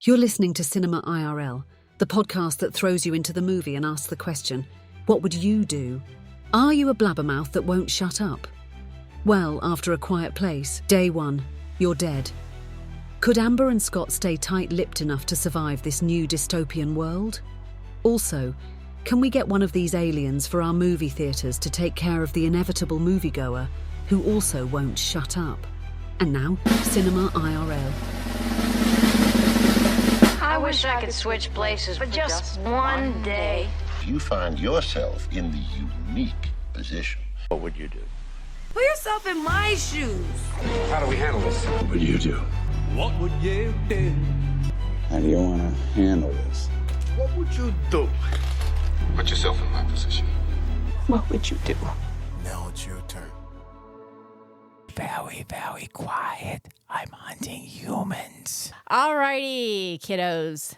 You're listening to Cinema IRL, the podcast that throws you into the movie and asks the question, what would you do? Are you a blabbermouth that won't shut up? Well, after A Quiet Place, day one, you're dead. Could Amber and Scott stay tight-lipped enough to survive this new dystopian world? Also, can we get one of these aliens for our movie theatres to take care of the inevitable moviegoer who also won't shut up? And now, Cinema IRL. I wish I could switch places for just one day. If you find yourself in the unique position, What would you do? Put yourself in my shoes. How do we handle this? what would you do? What would you do? How do you want to handle this? What would you do? Put yourself in my position. What would you do? Now it's your turn. Very, very quiet. I'm hunting humans. Alrighty, kiddos.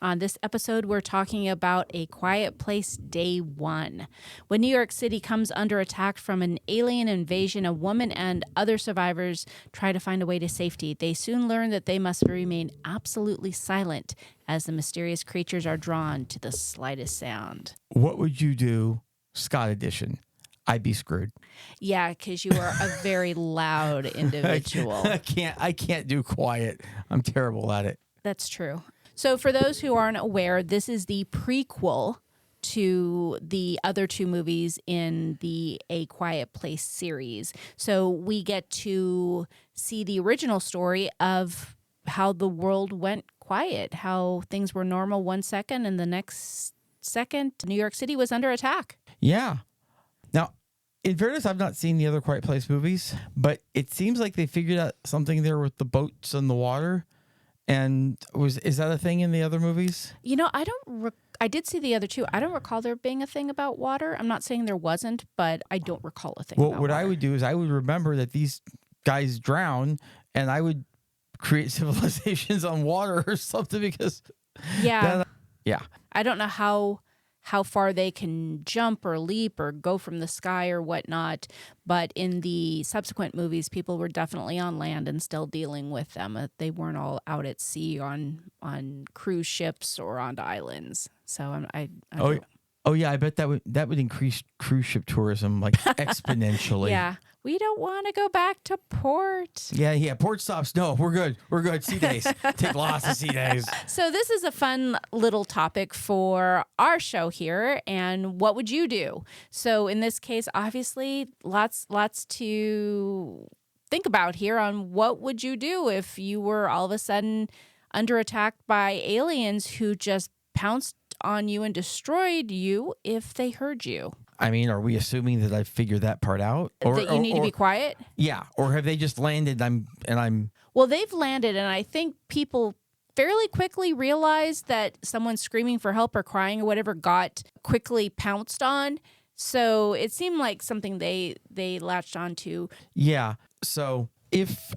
On this episode, we're talking about A Quiet Place Day 1. When New York City comes under attack from an alien invasion, a woman and other survivors try to find a way to safety. They soon learn that they must remain absolutely silent as the mysterious creatures are drawn to the slightest sound. What would you do, Scott edition? I'd be screwed. Yeah, because you are a very loud individual. I can't do quiet. I'm terrible at it. That's true. So for those who aren't aware, this is the prequel to the other two movies in the A Quiet Place series. So we get to see the original story of how the world went quiet, how things were normal 1 second and the next second New York City was under attack. Yeah. Now, in fairness, I've not seen the other Quiet Place movies, but it seems like they figured out something there with the boats and the water. And is that a thing in the other movies? You know, I did see the other two. I don't recall there being a thing about water. I'm not saying there wasn't, but I don't recall a thing about What water. I would do is I would remember that these guys drown, and I would create civilizations on water or something because Yeah. yeah. I don't know how far they can jump or leap or go from the sky or whatnot, but in the subsequent movies, people were definitely on land and still dealing with them. They weren't all out at sea on cruise ships or onto islands. So I don't- Oh yeah, I bet that would increase cruise ship tourism like exponentially. Yeah. We don't want to go back to port. Yeah. Port stops. No, we're good. We're good. Sea days. Take lots of sea days. So this is a fun little topic for our show here. And what would you do? So in this case, obviously, lots to think about here on what would you do if you were all of a sudden under attack by aliens who just pounced on you and destroyed you if they heard you. I mean, are we assuming that I figured that part out? That you need to be quiet? Yeah. Or have they just landed and I'm Well, they've landed, and I think people fairly quickly realized that someone screaming for help or crying or whatever got quickly pounced on. So it seemed like something they latched onto. Yeah. So if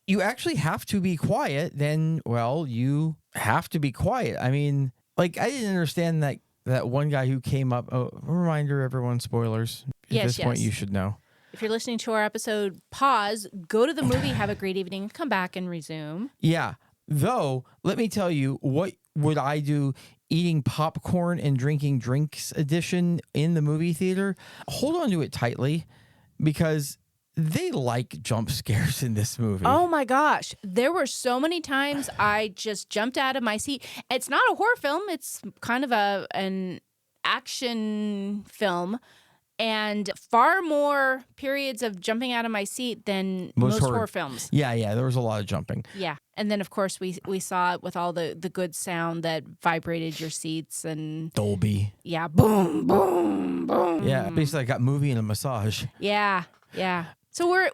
you actually have to be quiet, then, well, you have to be quiet. I mean, like, I didn't understand that one guy who came up. Oh, reminder, everyone, spoilers. At this point, you should know. If you're listening to our episode, pause, go to the movie, have a great evening, come back and resume. Yeah. Though, let me tell you, what would I do eating popcorn and drinking drinks edition in the movie theater? Hold on to it tightly because they like jump scares in this movie. Oh my gosh. There were so many times I just jumped out of my seat. It's not a horror film. It's kind of an action film. And far more periods of jumping out of my seat than most horror films. Yeah, there was a lot of jumping. Yeah. And then, of course, we saw it with all the good sound that vibrated your seats and... Dolby. Yeah, boom, boom, boom. Yeah, basically I got movie and a massage. Yeah. So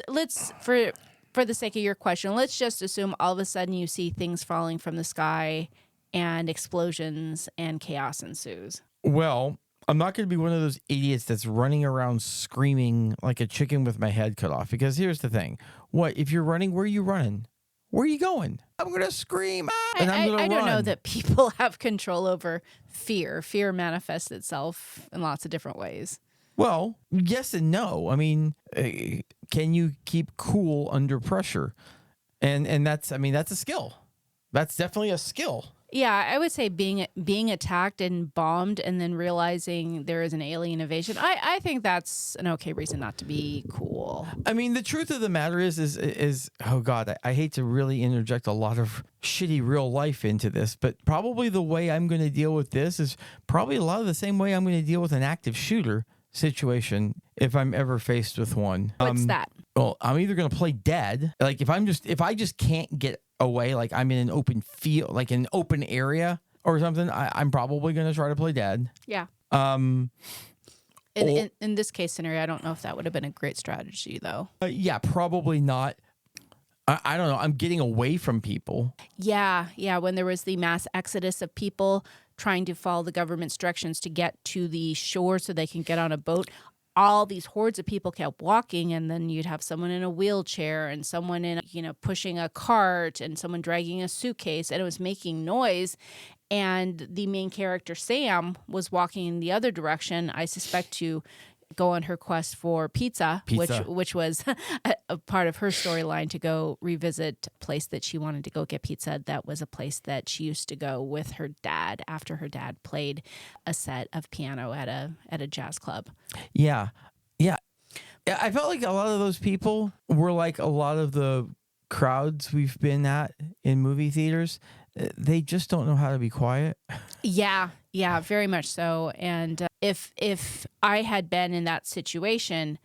let's, for the sake of your question, let's just assume all of a sudden you see things falling from the sky and explosions and chaos ensues. Well, I'm not going to be one of those idiots that's running around screaming like a chicken with my head cut off. Because here's the thing. What? If you're running, where are you running? Where are you going? I'm going to scream. And I'm going to run. I don't know that people have control over fear. Fear manifests itself in lots of different ways. Well, yes and no. I mean, can you keep cool under pressure? And that's a skill. That's definitely a skill. Yeah, I would say being attacked and bombed and then realizing there is an alien invasion. I think that's an okay reason not to be cool. I mean, the truth of the matter is oh God, I hate to really interject a lot of shitty real life into this, but probably the way I'm going to deal with this is probably a lot of the same way I'm going to deal with an active shooter situation if I'm ever faced with one. What's that? Well, I'm either going to play dead, like if I just can't get away, like I'm in an open field, like an open area or something, I'm probably going to try to play dead. Yeah. In this case scenario, I don't know if that would have been a great strategy, though. Yeah, probably not. I don't know. I'm getting away from people. Yeah. When there was the mass exodus of people trying to follow the government's directions to get to the shore so they can get on a boat, all these hordes of people kept walking, and then you'd have someone in a wheelchair and someone in, pushing a cart and someone dragging a suitcase, and it was making noise. And the main character, Sam, was walking in the other direction, I suspect to go on her quest for pizza. Which was a part of her storyline, to go revisit a place that she wanted to go get pizza. That was a place that she used to go with her dad after her dad played a set of piano at a jazz club. Yeah. I felt like a lot of those people were like a lot of the crowds we've been at in movie theaters. They just don't know how to be quiet. Yeah, very much so. And if I had been in that situation,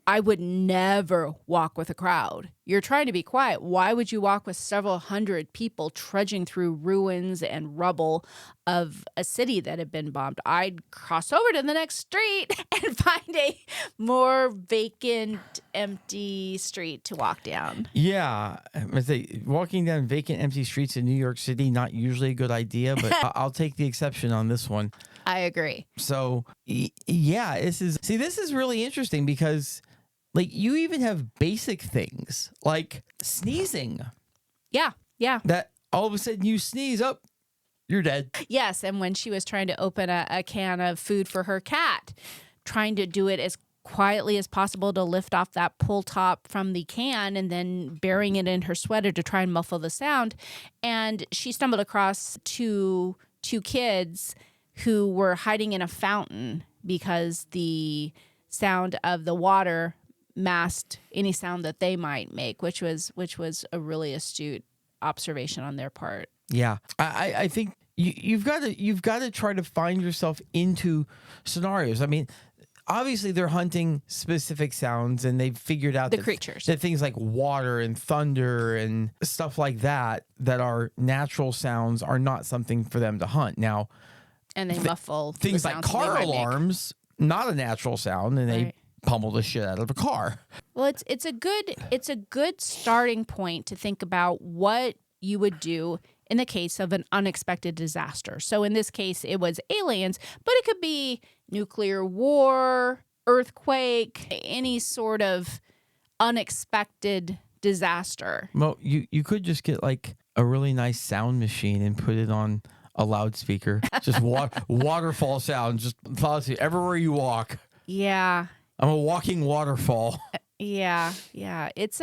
I would never walk with a crowd. You're trying to be quiet. Why would you walk with several hundred people trudging through ruins and rubble of a city that had been bombed? I'd cross over to the next street and find a more vacant, empty street to walk down. Yeah. I say, walking down vacant, empty streets in New York City, not usually a good idea, but I'll take the exception on this one. I agree. So, yeah, this is really interesting because, like, you even have basic things like sneezing. Yeah. That all of a sudden you sneeze, up, you're dead. Yes, and when she was trying to open a can of food for her cat, trying to do it as quietly as possible to lift off that pull top from the can and then burying it in her sweater to try and muffle the sound. And she stumbled across two kids who were hiding in a fountain because the sound of the water masked any sound that they might make, which was a really astute observation on their part. Yeah, I think you've got to try to find yourself into scenarios. I mean, obviously they're hunting specific sounds, and they've figured out the creatures, that things like water and thunder and stuff like that are natural sounds are not something for them to hunt now. And they muffle things like car alarms, not a natural sound, and they pummel the shit out of a car. Well, it's a good starting point to think about what you would do in the case of an unexpected disaster. So in this case, it was aliens, but it could be nuclear war, earthquake, any sort of unexpected disaster. Well, you could just get like a really nice sound machine and put it on a loudspeaker. Just waterfall sound. Just follows you everywhere you walk. Yeah. I'm a walking waterfall. Yeah. It's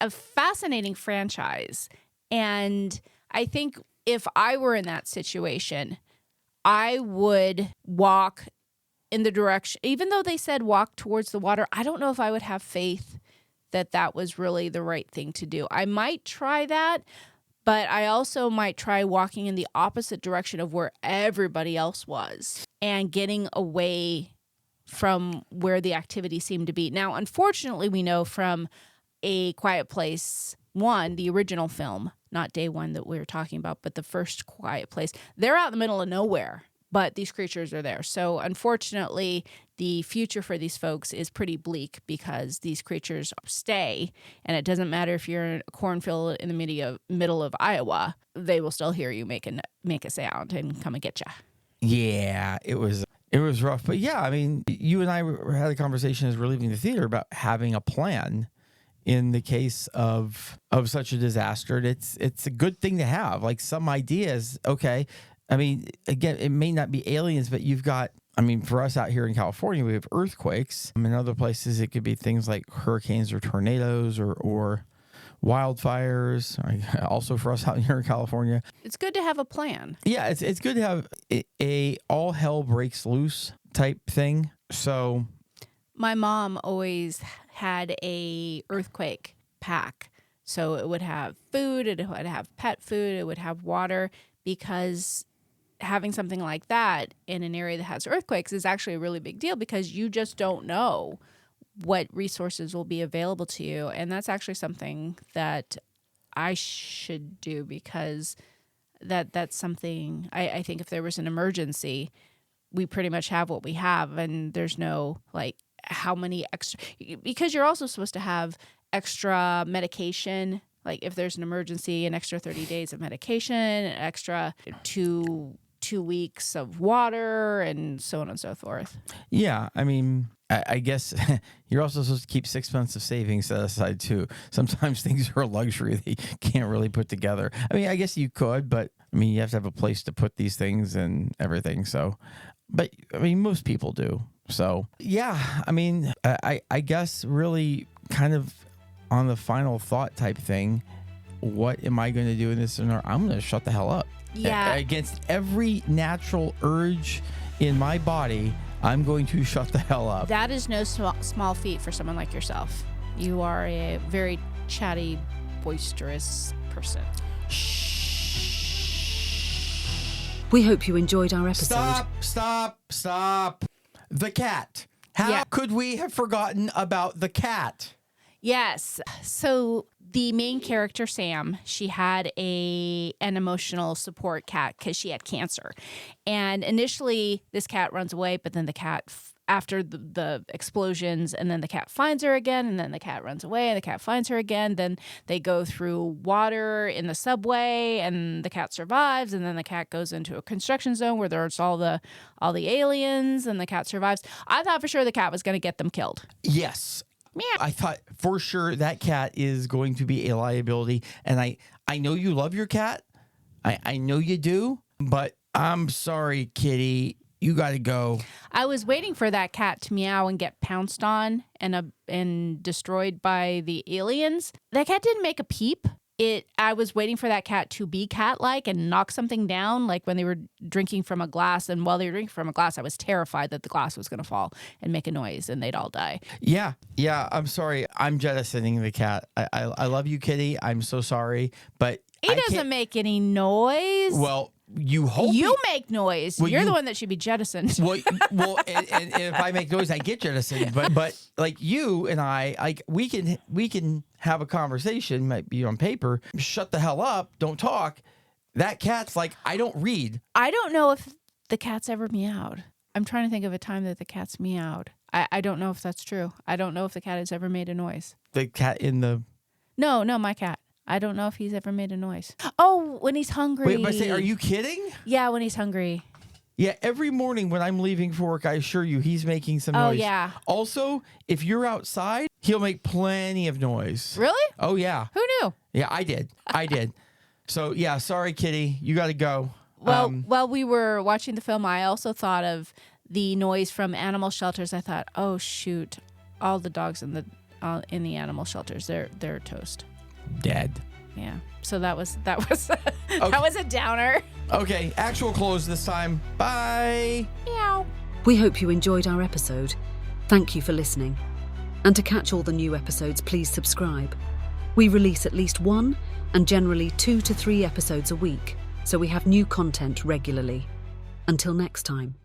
a fascinating franchise. And I think if I were in that situation, I would walk in the direction, even though they said walk towards the water, I don't know if I would have faith that was really the right thing to do. I might try that, but I also might try walking in the opposite direction of where everybody else was and getting away from where the activity seemed to be. Now, unfortunately, we know from A Quiet Place 1, the original film, not day one that we were talking about, but the first Quiet Place, they're out in the middle of nowhere, but these creatures are there. So unfortunately, the future for these folks is pretty bleak because these creatures stay, and it doesn't matter if you're in a cornfield in the middle of Iowa, they will still hear you make a sound and come and get you. Yeah, it was rough. But yeah, I mean, you and I had a conversation as we're leaving the theater about having a plan in the case of such a disaster. It's a good thing to have, like some ideas. Okay. I mean, again, it may not be aliens, but you've got, I mean, for us out here in California, we have earthquakes. In other places, it could be things like hurricanes or tornadoes or wildfires, also for us out here in California. It's good to have a plan. Yeah, it's good to have a all hell breaks loose type thing. So My mom always had a earthquake pack. So it would have food, it would have pet food, it would have water, because having something like that in an area that has earthquakes is actually a really big deal, because you just don't know what resources will be available to you. And that's actually something that I should do, because that's something I think if there was an emergency, we pretty much have what we have, and there's no like how many extra, because you're also supposed to have extra medication. Like if there's an emergency, an extra 30 days of medication, an extra two weeks of water, and so on and so forth. yeah, I mean, I guess you're also supposed to keep 6 months of savings set aside too. Sometimes things are a luxury that you can't really put together. I mean, I guess you could, but I mean, you have to have a place to put these things and everything. So, but I mean, most people do. So yeah, I mean, I guess really kind of on the final thought type thing, what am I going to do in this scenario? I'm going to shut the hell up. Yeah. Against every natural urge in my body, I'm going to shut the hell up. That is no small feat for someone like yourself. You are a very chatty, boisterous person. We hope you enjoyed our episode. Stop. The cat. How could we have forgotten about the cat? Yes. So the main character, Sam, she had an emotional support cat because she had cancer. And initially, this cat runs away, but then the cat, after the explosions, and then the cat finds her again, and then the cat runs away, and the cat finds her again. Then they go through water in the subway, and the cat survives. And then the cat goes into a construction zone where there's all the aliens, and the cat survives. I thought for sure the cat was going to get them killed. Yes. Meow. I thought for sure that cat is going to be a liability. And I know you love your cat. I know you do. But I'm sorry, kitty. You got to go. I was waiting for that cat to meow and get pounced on and destroyed by the aliens. That cat didn't make a peep. I was waiting for that cat to be cat-like and knock something down, like when they were drinking from a glass. And while they were drinking from a glass, I was terrified that the glass was going to fall and make a noise and they'd all die. Yeah. I'm sorry. I'm jettisoning the cat. I love you, kitty. I'm so sorry. But He doesn't make any noise. Well, you hope you make noise. Well, You're the one that should be jettisoned. Well, and if I make noise, I get jettisoned. But like you and I, like we can have a conversation, might be on paper. Shut the hell up! Don't talk. That cat's like, I don't read. I don't know if the cat's ever meowed. I'm trying to think of a time that the cat's meowed. I don't know if that's true. I don't know if the cat has ever made a noise. The cat in the No, my cat. I don't know if he's ever made a noise. Oh, when he's hungry. Wait, but say, are you kidding? Yeah, when he's hungry. Yeah, every morning when I'm leaving for work, I assure you, he's making some Oh, noise. yeah. Also, if you're outside, he'll make plenty of noise. Really? Oh, yeah. Who knew? Yeah, I did. So, yeah, sorry, kitty. You got to go. Well, while we were watching the film, I also thought of the noise from animal shelters. I thought, oh, shoot, all the dogs in the animal shelters, they're toast. Dead. Yeah. So that was that was a downer. Okay, actual close this time. Bye. Meow. We hope you enjoyed our episode. Thank you for listening. And to catch all the new episodes, please subscribe. We release at least 1 and generally 2 to 3 episodes a week, so we have new content regularly. Until next time.